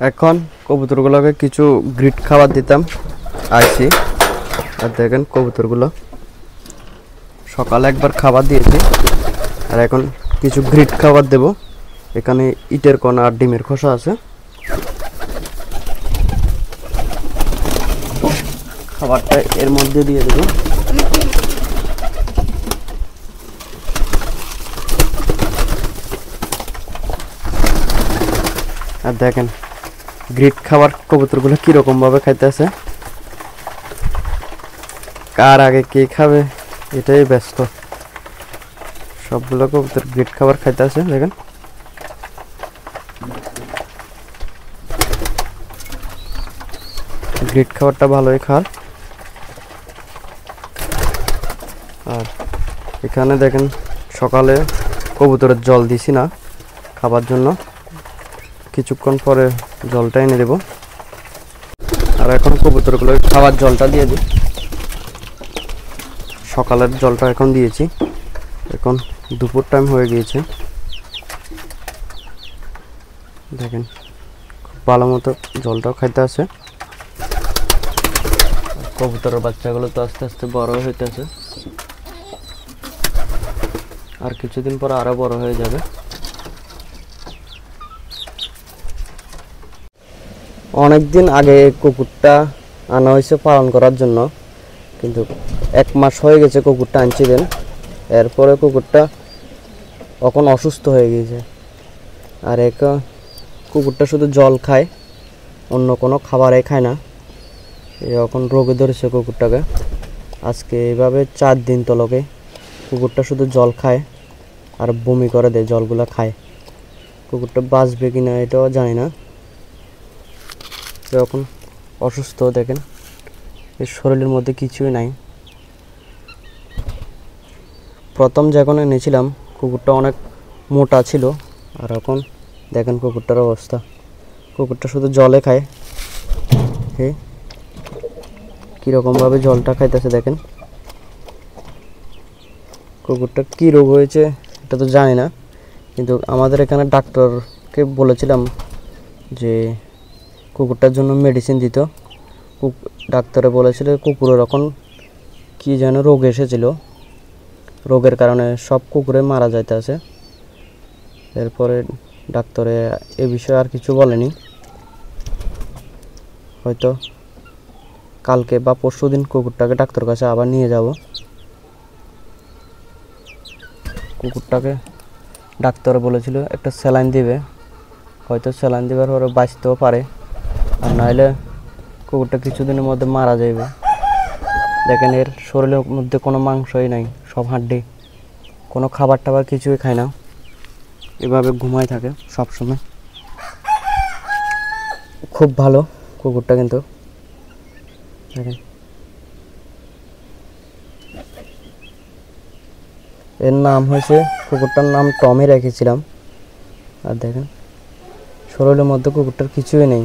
এখন কবুতরগুলোকে কিছু গ্রিট খাবার দিতাম আইছি। আর দেখেন কবুতরগুলো সকালে একবার খাবার দিয়েছি, আর এখন কিছু গ্রিট খাবার দেব। এখানে ইটের কণা আর ডিমের খোসা আছে, খাবারটা এর মধ্যে দিয়ে দেব। আর দেখেন গ্রিট খাবার কবুতরগুলো কিরকম ভাবে খাইতেছে, কার আগে কে খাবে এটাই ব্যস্ত। সবগুলো কবুতর গ্রিট খাবার খাইতেছে। দেখেন গ্রিট খাবারটা ভালোই খায়। আর এখানে দেখেন সকালে কবুতরের জল দিছি না খাবার জন্য, কিছুক্ষণ পরে জলটা এনে দেব। আর এখন কবুতরগুলো খাবার জলটা দিয়ে দিই। সকালের জলটা এখন দিয়েছি, এখন দুপুর টাইম হয়ে গিয়েছে। দেখেন খুব ভালো মতো জলটাও খাইতে আছে। কবুতরের বাচ্চাগুলো তো আস্তে আস্তে বড় হইতেছে, আর কিছুদিন পর আরো বড় হয়ে যাবে। অনেকদিন আগে কুকুরটা আনা হয়েছে পালন করার জন্য, কিন্তু 1 মাস হয়ে গেছে কুকুরটা আনছিলেন। এরপরে কুকুরটা এখন অসুস্থ হয়ে গিয়েছে। আর কুকুরটা শুধু জল খায়, অন্য কোনো খাবারই খায় না। এখন রোগে ধরেছে কুকুরটাকে। আজকে এইভাবে 4 দিন তলকে কুকুরটা শুধু জল খায় আর বমি করে দেয়, জলগুলা খায়। কুকুরটা বাঁচবে কিনা এটাও জানি না। এখন অসুস্থ, দেখেন এর শরীরের মধ্যে কিছুই নাই। প্রথম যখন এনেছিলাম কুকুরটা অনেক মোটা ছিল, আর এখন দেখেন কুকুরটার অবস্থা। কুকুরটা শুধু জলে খায়, কীরকমভাবে জলটা খাইতেছে দেখেন। কুকুরটা কী রোগ হয়েছে এটা তো জানি না, কিন্তু আমাদের এখানে ডাক্তারকে বলেছিলাম যে কুকুরটার জন্য মেডিসিন দিত। ডাক্তারে বলেছিল কুকুরের এখন কী যেন রোগ এসেছিল, রোগের কারণে সব কুকুরে মারা যাইতেছে। এরপরে ডাক্তারে এ বিষয়ে আর কিছু বলেনি। হয়তো কালকে বা পরশুদিন কুকুরটাকে ডাক্তার কাছে আবার নিয়ে যাব। কুকুরটাকে ডাক্তার বলেছিল একটা স্যালাইন দিবে, হয়তো স্যালাইন দেওয়ার পরে বাঁচতেও পারে, আর নাহলে কুকুরটা কিছুদিনের মধ্যে মারা যাবে। দেখেন এর শরীরের মধ্যে কোনো মাংসই নাই, সব হাড্ডি, কোনো খাবার টাবার কিছুই খায় না, এভাবে ঘুমাই থাকে সব সময়। খুব ভালো কুকুরটা কিন্তু। দেখেন এর নাম হয়েছে, কুকুরটার নাম টমি রেখেছিলাম। আর দেখেন শরীরের মধ্যে কুকুরটার কিছুই নেই।